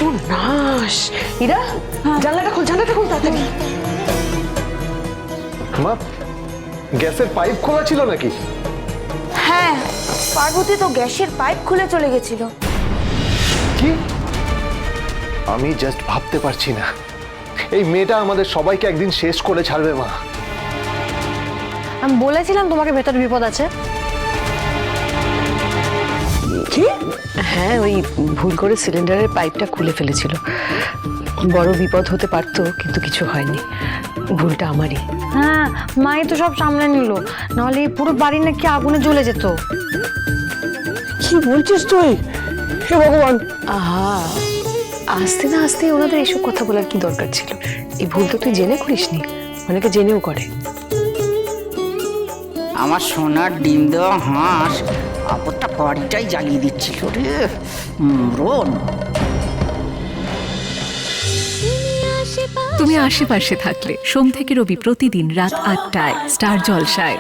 সর্বনাশ! ইরা, জানলাটা খোল তাড়াতাড়ি। মা, গ্যাসের পাইপ খোলা ছিল নাকি? হ্যাঁ, পার্বতী তো গ্যাসের পাইপ খুলে চলে গেছিল। কি? আমি জাস্ট ভাবতে পারছি না, এই মেয়েটা আমাদের সবাইকে একদিন শেষ করে ছাড়বে। মা, আমি বলেছিলাম তোমাকে ভেতর বিপদ আছে। কি? হ্যাঁ, ওই ভুল করে সিলিন্ডারের পাইপটা খুলে ফেলেছিল। বড় বিপদ হতে পারতো, কিন্তু কিছু হয়নি। ভুলটা আমারই। হ্যাঁ, মাই তো সব সামলে নিল, নাহলে এই পুরো বাড়ি নাকি আগুনে জ্বলে যেত। কি বলছিস তুই? হে ভগবান! আহা, আস্তে না আস্তে ওনাদের এসব কথা বলার কি দরকার ছিল? এই ভুল তো তুই জেনে করিসনি, অনেকে জেনেও করে। আমার সোনার ডিম দেওয়া হাঁস আপদটা বাড়িটাই জ্বালিয়ে দিচ্ছিল রে রোন। তুমি আশেপাশে থাকলে সোম থেকে রবি প্রতিদিন রাত ৮টায় স্টার জলসায়।